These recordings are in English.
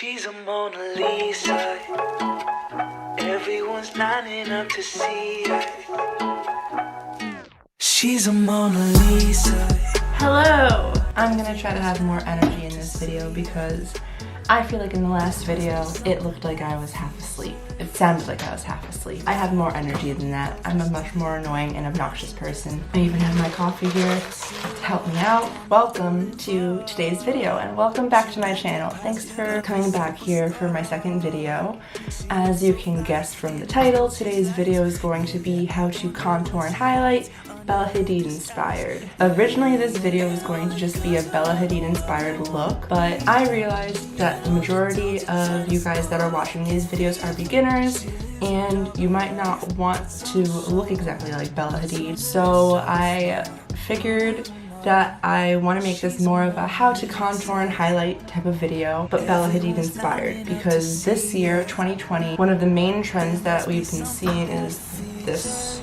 She's a Mona Lisa. Everyone's lining up to see her. She's a Mona Lisa. Hello! I'm gonna try to have more energy in this video because I feel like in the last video it looked like I was half asleep. It sounded like I was half asleep. I have more energy than that. I'm a much more annoying and obnoxious person. I even have my coffee here to help me out. Welcome to today's video and welcome back to my channel. Thanks for coming back here for my second video. As you can guess from the title, today's video is going to be how to contour and highlight Bella Hadid inspired. Originally this video was going to just be a Bella Hadid inspired look, but I realized that the majority of you guys that are watching these videos are beginners and you might not want to look exactly like Bella Hadid. So I figured that I want to make this more of a how to contour and highlight type of video, but Bella Hadid inspired, because this year, 2020, one of the main trends that we've been seeing is this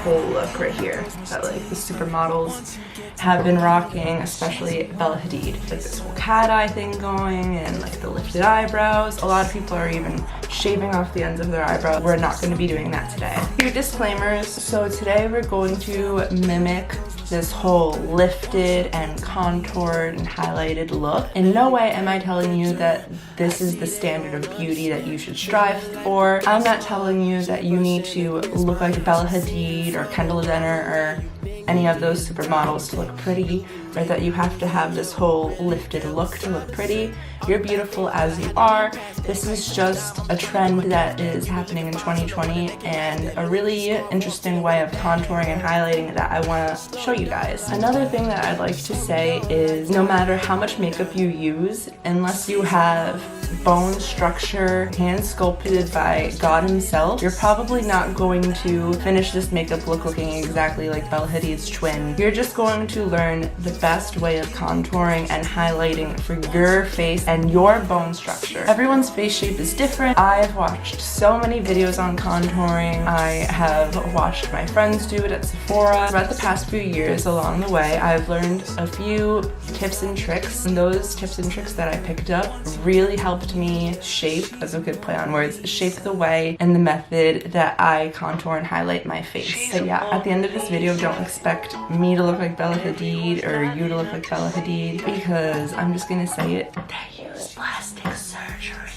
whole look right here that like the supermodels have been rocking, especially Bella Hadid. Like this whole cat eye thing going and like the lifted eyebrows. A lot of people are even shaving off the ends of their eyebrows. We're not going to be doing that today. Few disclaimers. So today we're going to mimic this whole lifted and contoured and highlighted look. In no way am I telling you that this is the standard of beauty that you should strive for. I'm not telling you that you need to look like Bella Hadid or Kendall Jenner or any of those supermodels to look pretty, or that you have to have this whole lifted look to look pretty. You're beautiful as you are. This is just a trend that is happening in 2020 and a really interesting way of contouring and highlighting that I want to show you guys. Another thing that I'd like to say is no matter how much makeup you use, unless you have bone structure hand sculpted by God himself, you're probably not going to finish this makeup look looking exactly like Bella Hadid's twin. You're just going to learn the best way of contouring and highlighting for your face and your bone structure. Everyone's face shape is different. I've watched so many videos on contouring. I have watched my friends do it at Sephora. Throughout the past few years along the way, I've learned a few tips and tricks, and those tips and tricks that I picked up really helped me shape, as a good play on words, shape the way and the method that I contour and highlight my face. So yeah, at the end of this video, don't expect me to look like Bella Hadid or you to look like Bella Hadid, because I'm just gonna say it, they use plastic surgery.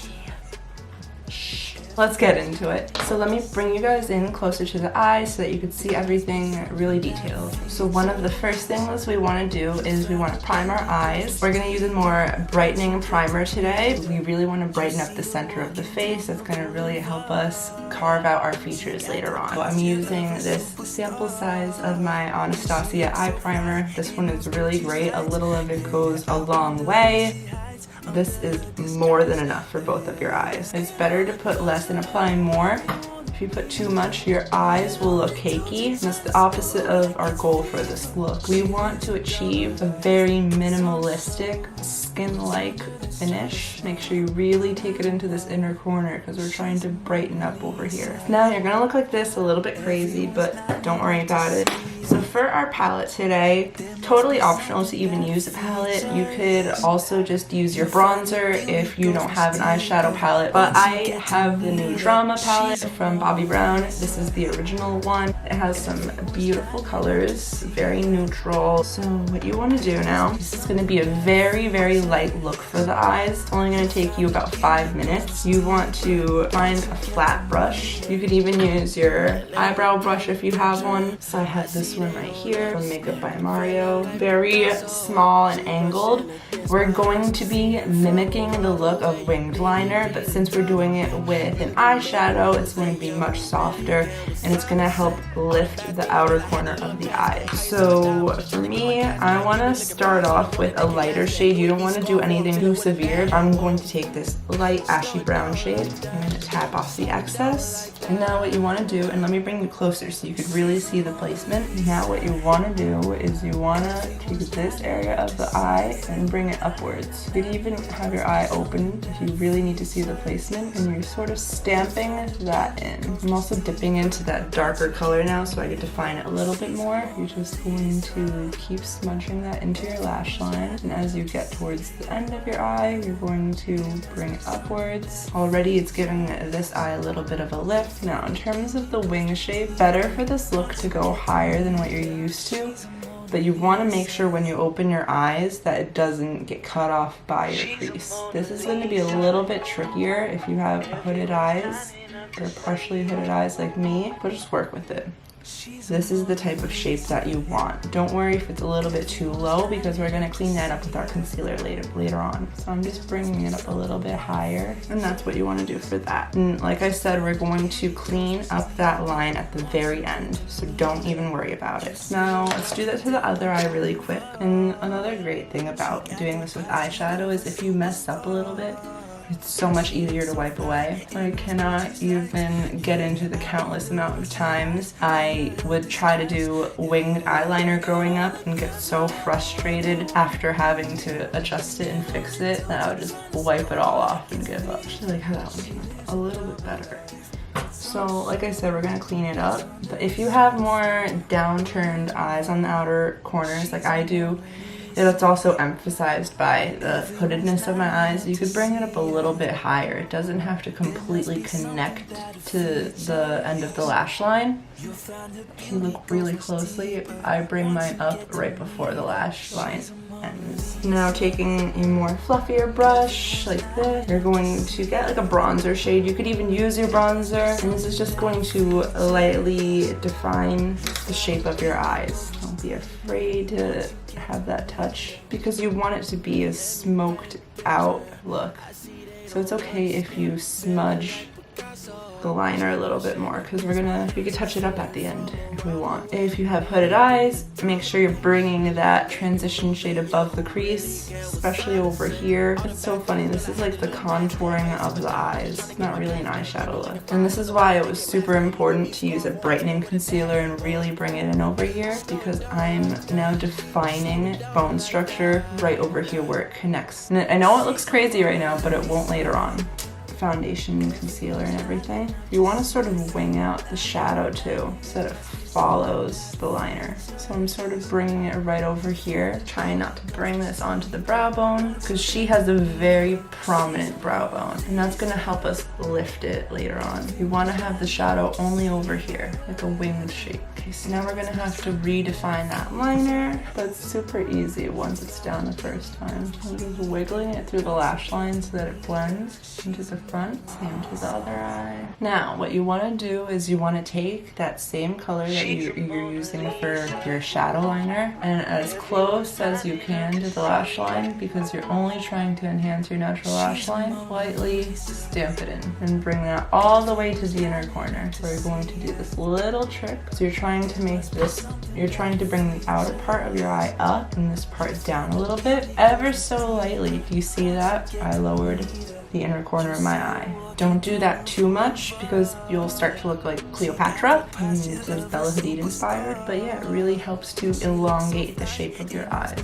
Let's get into it. So let me bring you guys in closer to the eyes so that you can see everything really detailed. So one of the first things we want to do is we want to prime our eyes. We're going to use a more brightening primer today. We really want to brighten up the center of the face. That's going to really help us carve out our features later on. So I'm using this sample size of my Anastasia eye primer. This one is really great. A little of it goes a long way. This is more than enough for both of your eyes. It's better to put less and apply more. If you put too much, your eyes will look cakey. That's the opposite of our goal for this look. We want to achieve a very minimalistic, skin-like finish. Make sure you really take it into this inner corner because we're trying to brighten up over here. Now you're gonna look like this, a little bit crazy, but don't worry about it. So for our palette today, totally optional to even use a palette. You could also just use your bronzer if you don't have an eyeshadow palette, but I have the new Drama palette from Bobbi Brown. This is the original one. It has some beautiful colors, very neutral. So what you want to do now, this is going to be a very, very light look for the eyes. It's only going to take you about 5 minutes. You want to find a flat brush. You could even use your eyebrow brush if you have one. So I have this one right here from Makeup by Mario. Very small and angled. We're going to be mimicking the look of winged liner, but since we're doing it with an eyeshadow, it's going to be much softer and it's going to help lift the outer corner of the eye. So for me, I want to start off with a lighter shade. You don't want to do anything too severe. I'm going to take this light ashy brown shade. I'm going to tap off the excess. And now what you want to do, and let me bring you closer so you could really see the placement. Now what you want to do is you want to take this area of the eye and bring it upwards. You could even have your eye open if you really need to see the placement, and you're sort of stamping that in. I'm also dipping into that darker color now so I get to define it a little bit more. You're just going to keep smudging that into your lash line, and as you get towards the end of your eye, you're going to bring it upwards. Already it's giving this eye a little bit of a lift. Now, in terms of the wing shape, better for this look to go higher than what you're used to, but you want to make sure when you open your eyes that it doesn't get cut off by your crease. This is going to be a little bit trickier if you have hooded eyes or partially hooded eyes like me, but just work with it. This is the type of shape that you want. Don't worry if it's a little bit too low, because we're going to clean that up with our concealer later on. So I'm just bringing it up a little bit higher, and that's what you want to do for that. And like I said, we're going to clean up that line at the very end, so don't even worry about it. Now let's do that to the other eye really quick. And another great thing about doing this with eyeshadow is if you mess up a little bit, it's so much easier to wipe away. I cannot even get into the countless amount of times I would try to do winged eyeliner growing up and get so frustrated after having to adjust it and fix it that I would just wipe it all off and give up. I like how that one came up a little bit better. So like I said, we're gonna clean it up. But if you have more downturned eyes on the outer corners like I do, it's also emphasized by the hoodedness of my eyes. You could bring it up a little bit higher. It doesn't have to completely connect to the end of the lash line. If you look really closely, I bring mine up right before the lash line ends. Now taking a more fluffier brush like this, you're going to get like a bronzer shade. You could even use your bronzer, and this is just going to lightly define the shape of your eyes. Don't be afraid to have that touch, because you want it to be a smoked out look. So it's okay if you smudge the liner a little bit more, because we could touch it up at the end if we want. If you have hooded eyes, make sure you're bringing that transition shade above the crease, especially over here. It's so funny, this is like the contouring of the eyes. It's not really an eyeshadow look. And this is why it was super important to use a brightening concealer and really bring it in over here, because I'm now defining bone structure right over here where it connects. And I know it looks crazy right now, but it won't later on. Foundation and concealer and everything. You want to sort of wing out the shadow too, so that it follows the liner. So I'm sort of bringing it right over here, trying not to bring this onto the brow bone, because she has a very prominent brow bone, and that's going to help us lift it later on. You want to have the shadow only over here, like a winged shape. Okay, so now we're going to have to redefine that liner, but it's super easy once it's down the first time. I'm just wiggling it through the lash line so that it blends into the front, same to the other eye. Now, what you want to do is you want to take that same color that you're using for your shadow liner, and as close as you can to the lash line, because you're only trying to enhance your natural lash line, lightly stamp it in and bring that all the way to the inner corner. So you're going to do this little trick. So you're trying to bring the outer part of your eye up and this part down a little bit, ever so lightly. Do you see that? I lowered the inner corner of my eye. Don't do that too much, because you'll start to look like Cleopatra, and it says Bella Hadid inspired. But yeah, it really helps to elongate the shape of your eyes.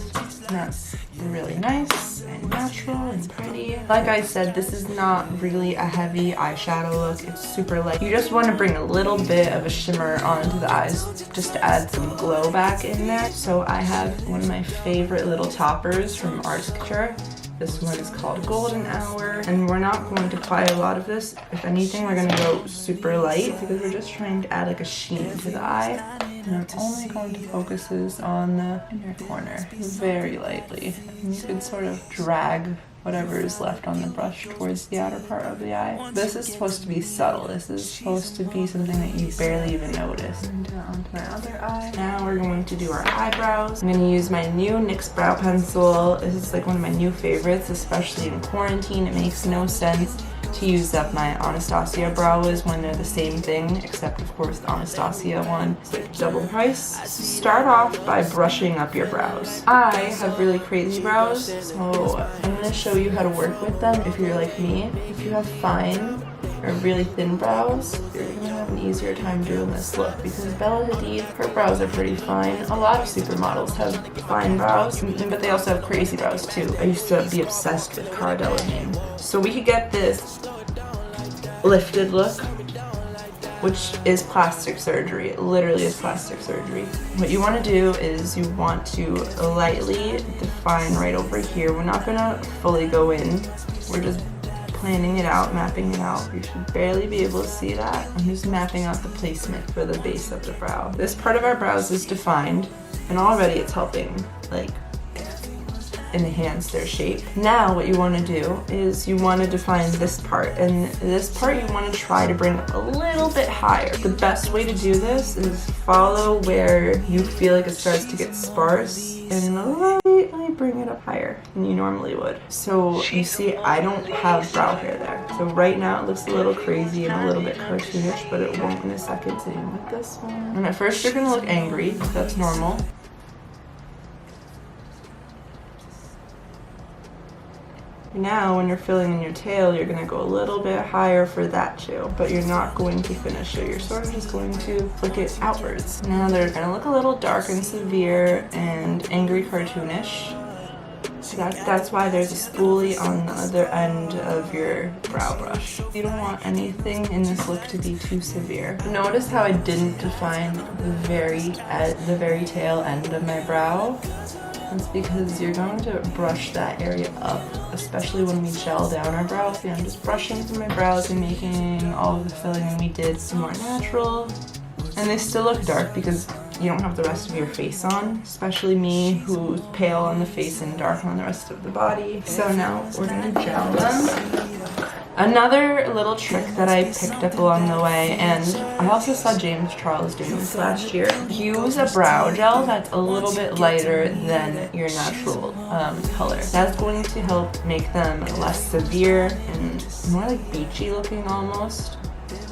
And that's really nice and natural and pretty. Like I said, this is not really a heavy eyeshadow look. It's super light. You just want to bring a little bit of a shimmer onto the eyes just to add some glow back in there. So I have one of my favorite little toppers from Artist Couture. This one is called Golden Hour, and we're not going to apply a lot of this. If anything, we're going to go super light, because we're just trying to add like a sheen to the eye. And I'm only going to focus this on the inner corner very lightly. And you can sort of drag whatever is left on the brush towards the outer part of the eye. This is supposed to be subtle. This is supposed to be something that you barely even notice. And onto my other eye. Now we're going to do our eyebrows. I'm going to use my new NYX brow pencil. This is like one of my new favorites, especially in quarantine. It makes no sense to use up my Anastasia brows when they're the same thing, except of course the Anastasia one is like double price. So start off by brushing up your brows. I have really crazy brows, so I'm going to show you how to work with them if you're like me. If you have fine or really thin brows, you're going to easier time doing this look because Bella Hadid, her brows are pretty fine. A lot of supermodels have fine brows, but they also have crazy brows too. I used to be obsessed with Cara Delevingne. So we could get this lifted look, which is plastic surgery. It literally is plastic surgery. What you want to do is you want to lightly define right over here. We're not gonna fully go in. We're just planning it out, mapping it out. You should barely be able to see that. I'm just mapping out the placement for the base of the brow. This part of our brows is defined, and already it's helping like enhance their shape. Now what you want to do is you want to define this part, and this part you want to try to bring a little bit higher. The best way to do this is follow where you feel like it starts to get sparse and lightly bring it up higher than you normally would. So you see I don't have brow hair there. So right now it looks a little crazy and a little bit cartoonish, but it won't in a second. Same with this one. And at first you're gonna look angry, that's normal. Now when you're filling in your tail, you're gonna go a little bit higher for that too, but you're not going to finish it. You're sort of just going to flick it outwards. Now they're gonna look a little dark and severe and angry cartoonish. So that's why there's a spoolie on the other end of your brow brush. You don't want anything in this look to be too severe. Notice how I didn't define the very tail end of my brow. It's because you're going to brush that area up, especially when we gel down our brows. See, I'm just brushing through my brows and making all of the filling we did more natural. And they still look dark because you don't have the rest of your face on, especially me who's pale on the face and dark on the rest of the body. So now we're gonna gel them. Another little trick that I picked up along the way, and I also saw James Charles doing this last year, use a brow gel that's a little bit lighter than your natural color. That's going to help make them less severe and more like beachy looking almost,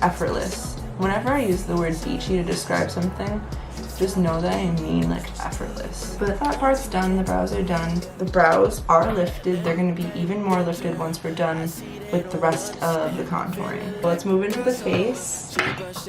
effortless. Whenever I use the word beachy to describe something, just know that I mean like effortless. But that part's done, the brows are done. The brows are lifted. They're gonna be even more lifted once we're done with the rest of the contouring. Let's move into the face.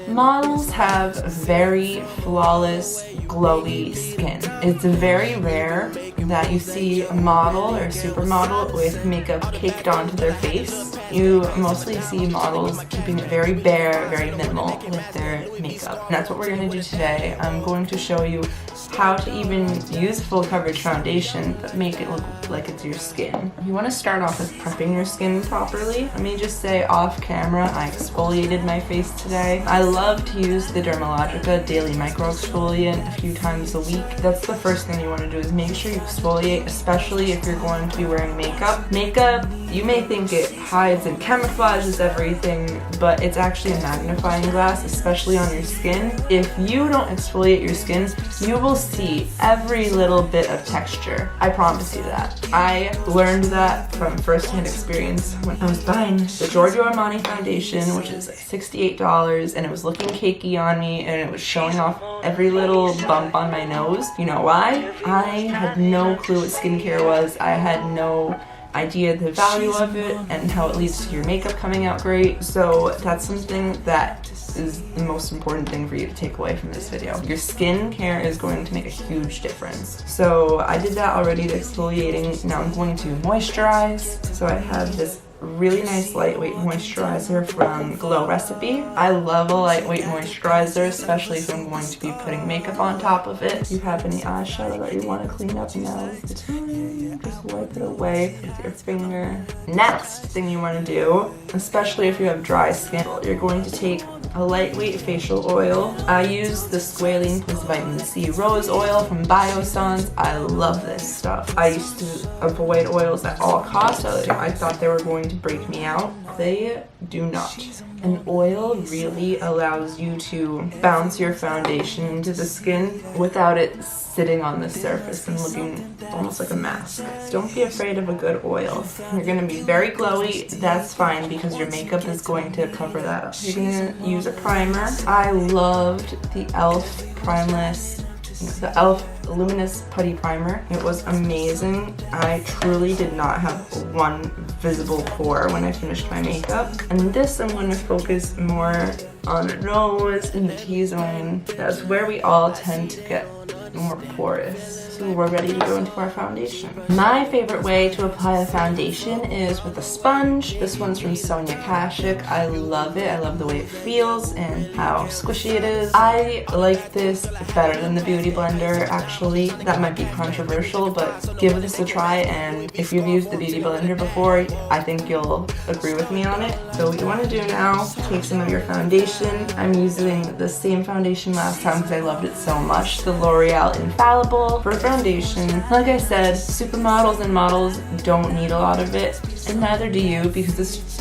Models have very flawless, glowy skin. It's very rare that you see a model or a supermodel with makeup caked onto their face. You mostly see models keeping it very bare, very minimal with their makeup. And that's what we're gonna do today. I'm going to show you how to even use full coverage foundation but make it look like it's your skin. You want to start off with prepping your skin properly. Let me just say off camera, I exfoliated my face today. I love to use the Dermalogica Daily Micro Exfoliant a few times a week. That's the first thing you want to do is make sure you exfoliate, especially if you're going to be wearing makeup. Makeup, you may think it hides and camouflages everything, but it's actually a magnifying glass, especially on your skin. If you don't exfoliate your skin, you will see every little bit of texture. I promise you that. I learned that from first-hand experience when I was buying the Giorgio Armani foundation, which is $68, and it was looking cakey on me, and it was showing off every little bump on my nose. You know why? I had no clue what skincare was. I had no idea the value of it and how it leads to your makeup coming out great. So that's something that is the most important thing for you to take away from this video. Your skin care is going to make a huge difference. So I did that already, the exfoliating. Now I'm going to moisturize. So I have this really nice lightweight moisturizer from Glow Recipe. I love a lightweight moisturizer, especially if I'm going to be putting makeup on top of it. If you have any eyeshadow that you want to clean up, now is the time. Just wipe it away with your finger. Next thing you want to do, especially if you have dry skin, you're going to take a lightweight facial oil. I use the Squalene plus Vitamin C Rose Oil from Biossance. I love this stuff. I used to avoid oils at all costs. I thought they were going to break me out. They do not. An oil really allows you to bounce your foundation into the skin without it sitting on the surface and looking almost like a mask. So don't be afraid of a good oil. You're gonna be very glowy, that's fine because your makeup is going to cover that up. You're gonna use a primer. I loved the e.l.f. Primeless the e.l.f. Luminous Putty Primer. It was amazing. I truly did not have one visible pore when I finished my makeup. And this I'm going to focus more on the nose and the T-zone. That's where we all tend to get more porous. So we're ready to go into our foundation. My favorite way to apply a foundation is with a sponge. This one's from Sonia Kashuk. I love it. I love the way it feels and how squishy it is. I like this better than the Beauty Blender, actually. That might be controversial, but give this a try, and if you've used the Beauty Blender before, I think you'll agree with me on it. So what you want to do now, take some of your foundation. I'm using the same foundation last time because I loved it so much, the L'Oreal Infallible for foundation. Like I said, supermodels and models don't need a lot of it, and neither do you, because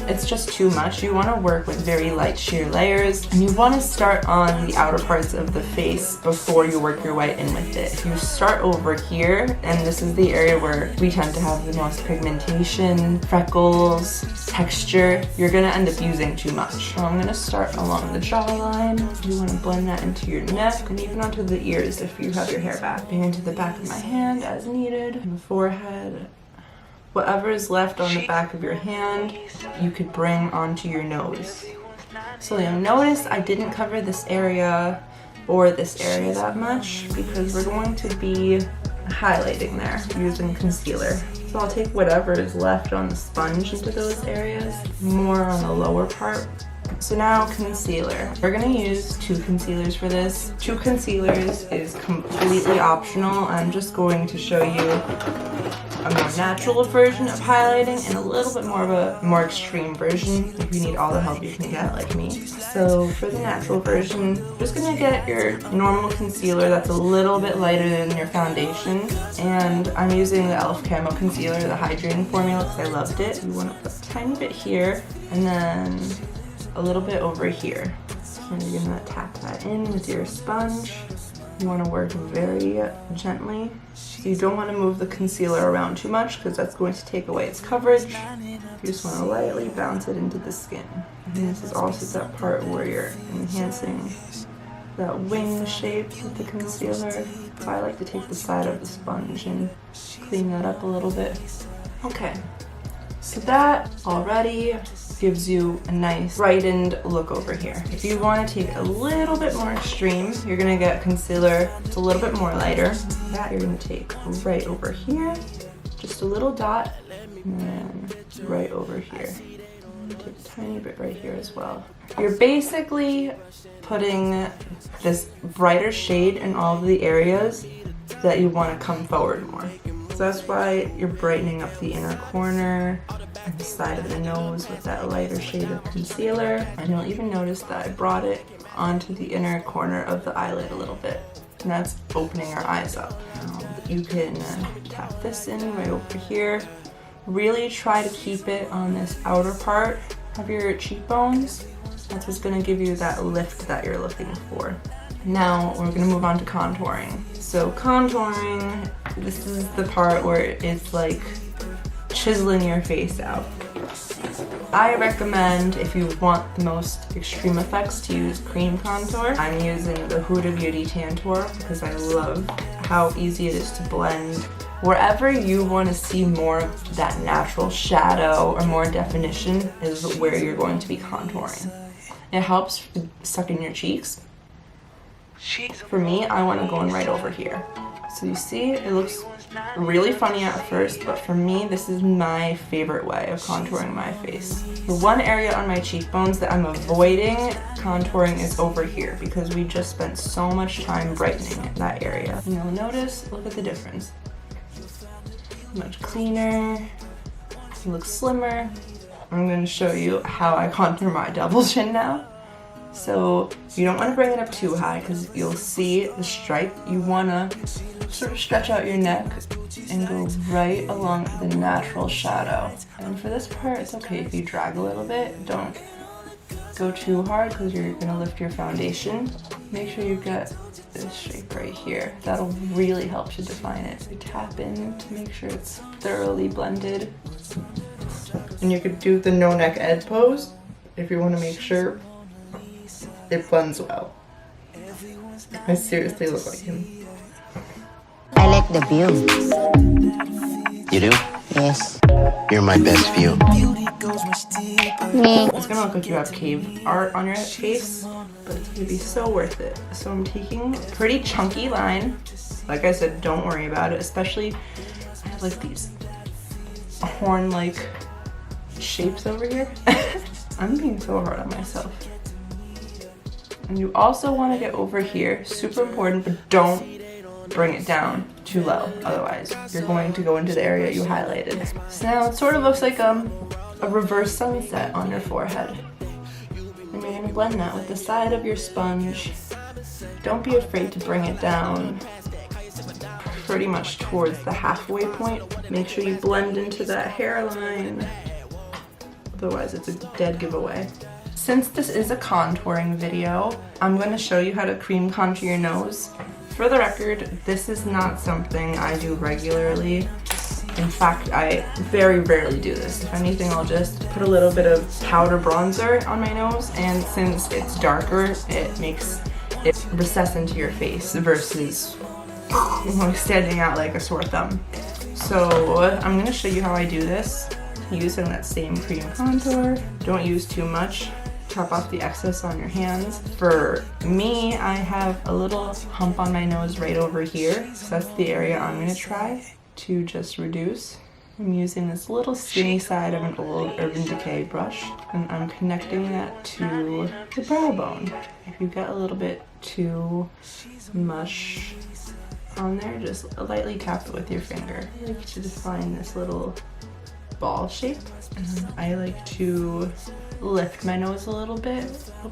it's just too much. You want to work with very light sheer layers, and you want to start on the outer parts of the face before you work your way in with it. If you start over here, and this is the area where we tend to have the most pigmentation, freckles, texture, you're gonna end up using too much. So I'm gonna start along the jawline. You want to blend that into your neck and even onto the ears if you have your hair back. Bring into the back of my hand as needed, and the forehead. Whatever is left on the back of your hand, you could bring onto your nose. So you'll notice I didn't cover this area or this area that much because we're going to be highlighting there using concealer. So I'll take whatever is left on the sponge into those areas, more on the lower part. So now concealer. We're gonna use 2 concealers for this. 2 concealers is completely optional. I'm just going to show you a more natural version of highlighting and a little bit more of a more extreme version if you need all the help you can get like me. So for the natural version, you're just gonna get your normal concealer that's a little bit lighter than your foundation, and I'm using the e.l.f. Camo Concealer, the hydrating formula, because I loved it. You want to put a tiny bit here and then a little bit over here. So you're gonna tap that in with your sponge. You want to work very gently. So you don't want to move the concealer around too much because that's going to take away its coverage. You just want to lightly bounce it into the skin. And this is also that part where you're enhancing that wing shape with the concealer. I like to take the side of the sponge and clean that up a little bit. Okay, so that already gives you a nice brightened look over here. If you want to take a little bit more extreme, you're going to get concealer that's a little bit more lighter. That you're going to take right over here, just a little dot, and then right over here. Take a tiny bit right here as well. You're basically putting this brighter shade in all of the areas that you want to come forward more. So that's why you're brightening up the inner corner and the side of the nose with that lighter shade of concealer. And you'll even notice that I brought it onto the inner corner of the eyelid a little bit. And that's opening our eyes up. You can tap this in right over here. Really try to keep it on this outer part of your cheekbones. That's what's going to give you that lift that you're looking for. Now we're going to move on to contouring. So contouring, this is the part where it's like chiseling your face out. I recommend, if you want the most extreme effects, to use cream contour. I'm using the Huda Beauty Tantour because I love how easy it is to blend. Wherever you want to see more of that natural shadow or more definition is where you're going to be contouring. It helps suck in your cheeks. For me, I want to go in right over here. So you see, it looks really funny at first, but for me, this is my favorite way of contouring my face. The one area on my cheekbones that I'm avoiding contouring is over here because we just spent so much time brightening that area. And you'll notice, look at the difference. Much cleaner, it looks slimmer. I'm going to show you how I contour my double chin now. So you don't want to bring it up too high because you'll see the stripe. You want to sort of stretch out your neck and go right along the natural shadow. And for this part, it's okay if you drag a little bit. Don't go too hard because you're going to lift your foundation. Make sure you get this shape right here. That'll really help to define it. You tap in to make sure it's thoroughly blended. And you could do the no neck ed pose if you want to make sure it blends well. I seriously look like him. like the view. You do? Yes. You're my best view. Me. It's gonna look like you have cave art on your face, but it's gonna be so worth it. So I'm taking a pretty chunky line. Like I said, don't worry about it, especially I have like these horn-like shapes over here. I'm being so hard on myself. And you also want to get over here, super important, but don't bring it down too low, otherwise you're going to go into the area you highlighted. So now it sort of looks like a reverse sunset on your forehead. And you're gonna blend that with the side of your sponge. Don't be afraid to bring it down pretty much towards the halfway point. Make sure you blend into that hairline, otherwise it's a dead giveaway. Since this is a contouring video, I'm going to show you how to cream contour your nose. For the record, this is not something I do regularly. In fact, I very rarely do this. If anything, I'll just put a little bit of powder bronzer on my nose, and since it's darker, it makes it recess into your face versus standing out like a sore thumb. So I'm going to show you how I do this using that same cream contour. Don't use too much. Chop off the excess on your hands. For me, I have a little hump on my nose right over here, so that's the area I'm going to try to just reduce. I'm using this little skinny side of an old Urban Decay brush, and I'm connecting that to the brow bone. If you get a little bit too much on there, just lightly tap it with your finger. I like to define this little ball shape, and I like to lift my nose a little bit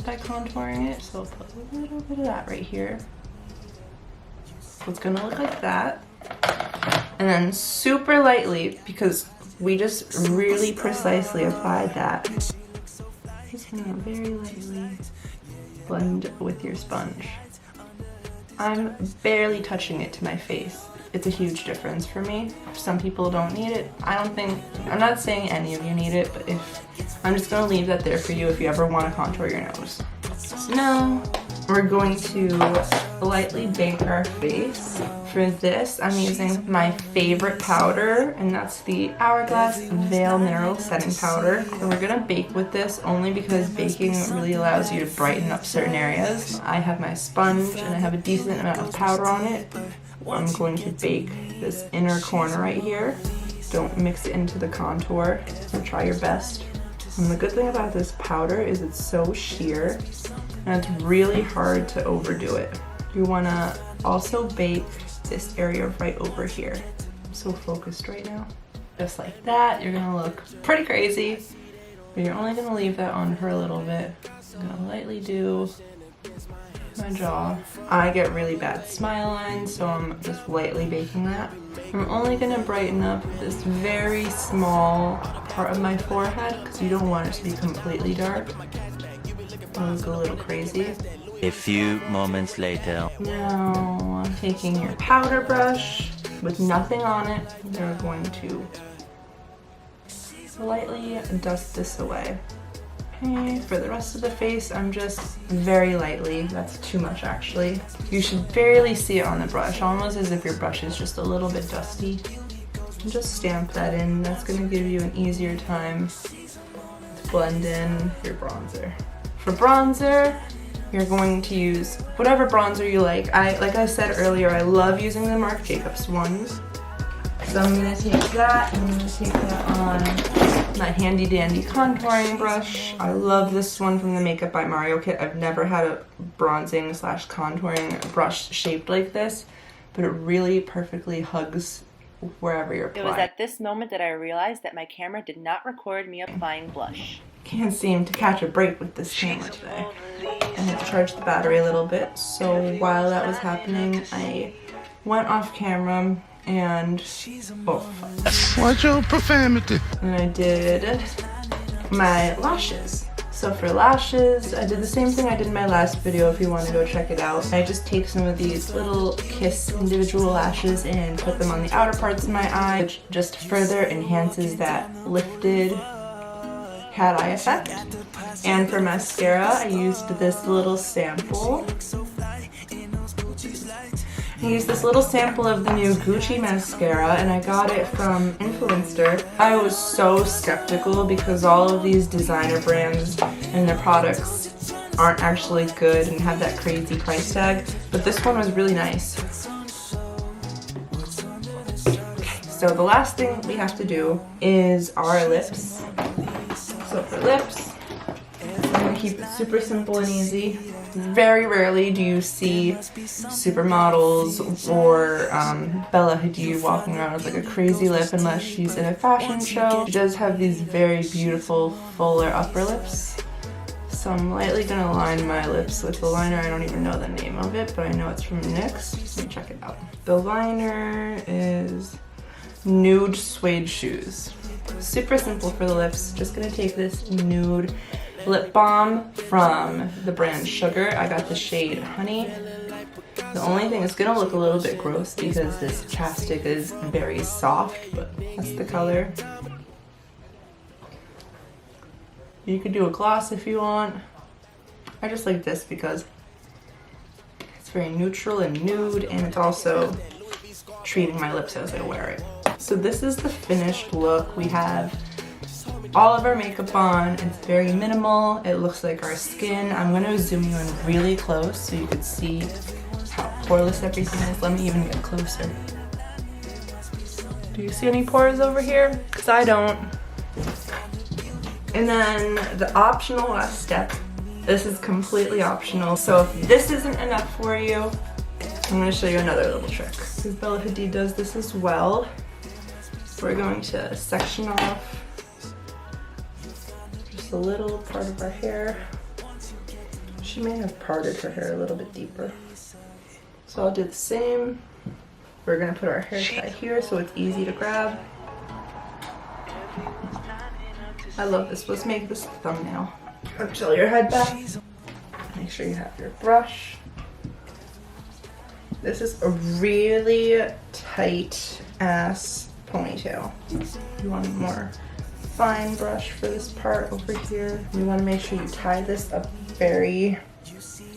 by contouring it, so I'll put a little bit of that right here. So it's gonna look like that. And then super lightly, because we just really precisely applied that, just gonna very lightly blend with your sponge. I'm barely touching it to my face. It's a huge difference for me. Some people don't need it. I'm not saying any of you need it, but I'm just gonna leave that there for you if you ever wanna contour your nose. So now we're going to lightly bake our face. For this, I'm using my favorite powder, and that's the Hourglass Veil Mineral Setting Powder. And we're gonna bake with this only because baking really allows you to brighten up certain areas. I have my sponge and I have a decent amount of powder on it. I'm going to bake this inner corner right here. Don't mix it into the contour, so try your best. And the good thing about this powder is it's so sheer, and it's really hard to overdo it. You wanna also bake this area right over here. I'm so focused right now. Just like that, you're gonna look pretty crazy, but you're only gonna leave that on for a little bit. I'm gonna lightly do my jaw. I get really bad smile lines, so I'm just lightly baking that. I'm only gonna brighten up this very small part of my forehead because you don't want it to be completely dark. It'll go a little crazy. A few moments later. Now, taking your powder brush with nothing on it, you're going to slightly dust this away. Okay, for the rest of the face, I'm just very lightly, that's too much actually. You should barely see it on the brush, almost as if your brush is just a little bit dusty. And just stamp that in, that's gonna give you an easier time to blend in your bronzer. For bronzer, you're going to use whatever bronzer you like. Like I said earlier, I love using the Marc Jacobs ones. So I'm gonna take that and I'm gonna take that on my handy dandy contouring brush. I love this one from the Makeup by Mario kit. I've never had a bronzing / contouring brush shaped like this, but it really perfectly hugs wherever you're applying. It was at this moment that I realized that my camera did not record me applying blush. Can't seem to catch a break with this camera today. I had to charge the battery a little bit, so while that was happening, I went off camera and Watch your profanity. And I did my lashes. So for lashes, I did the same thing I did in my last video if you want to go check it out. I just take some of these little Kiss individual lashes and put them on the outer parts of my eye, which just further enhances that lifted cat eye effect. And for mascara, I used this little sample. I used this little sample of the new Gucci mascara and I got it from Influencer. I was so skeptical because all of these designer brands and their products aren't actually good and have that crazy price tag, but this one was really nice. So the last thing we have to do is our lips. So for lips, I'm gonna keep it super simple and easy. Very rarely do you see supermodels or Bella Hadid walking around with like a crazy lip unless she's in a fashion show. She does have these very beautiful fuller upper lips. So I'm lightly gonna line my lips with the liner. I don't even know the name of it, but I know it's from NYX. Let me check it out. The liner is Nude Suede Shoes. Super simple for the lips. Just gonna take this nude lip balm from the brand Sugar. I got the shade Honey. The only thing, it's gonna look a little bit gross because this chapstick is very soft, but that's the color. You could do a gloss if you want. I just like this because it's very neutral and nude, and it's also treating my lips as I wear it. So this is the finished look. We have all of our makeup on. It's very minimal. It looks like our skin. I'm gonna zoom you in really close so you can see how poreless everything is. Let me even get closer. Do you see any pores over here? Because I don't. And then the optional last step. This is completely optional. So if this isn't enough for you, I'm gonna show you another little trick. Because Bella Hadid does this as well. We're going to section off just a little part of our hair. She may have parted her hair a little bit deeper. So I'll do the same. We're gonna put our hair tie here so it's easy to grab. I love this. Let's make this a thumbnail. Tilt your head back. Make sure you have your brush. This is a really tight ass ponytail. You want a more fine brush for this part over here. You want to make sure you tie this up very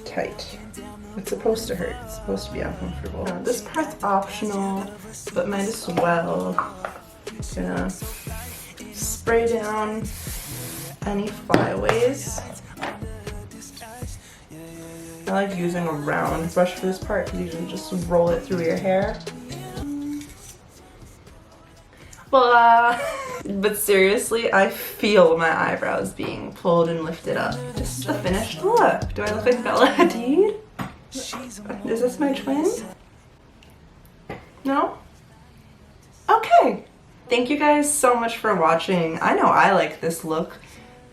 tight. It's supposed to hurt. It's supposed to be uncomfortable. This part's optional, but might as well. Just gonna spray down any flyaways. I like using a round brush for this part because you can just roll it through your hair. Voila! But seriously, I feel my eyebrows being pulled and lifted up. This is the finished look. Do I look like Bella Hadid? Is this my twin? No? Okay. Thank you guys so much for watching. I know I like this look.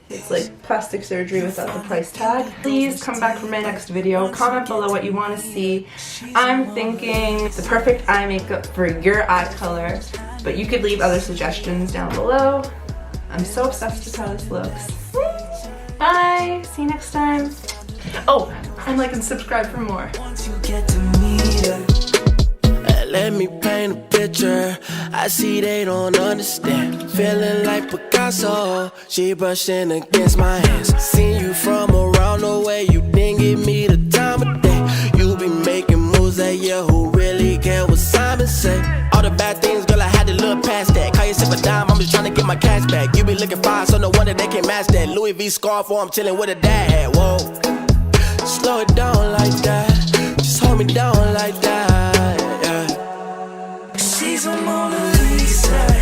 It's like plastic surgery without the price tag. Please come back for my next video. Comment below what you want to see. I'm thinking the perfect eye makeup for your eye color, but you could leave other suggestions down below. I'm so obsessed with how this looks. Bye! See you next time. Oh, and like and subscribe for more. Once you get to meet her. Let me paint a picture. I see they don't understand. Feeling like Picasso. She brushing against my hands. Seen you from around the way. You didn't give me the time of day. You be making moves that yeah, who really care what Simon say? All the bad things, girl, I had to look past that. Call yourself a dime, I'm just trying to get my cash back. You be looking fine, so no wonder they can't match that. Louis V scarf, or I'm chilling with a dad. Whoa, slow it down like that. Just hold me down like that. She's a Mona Lisa.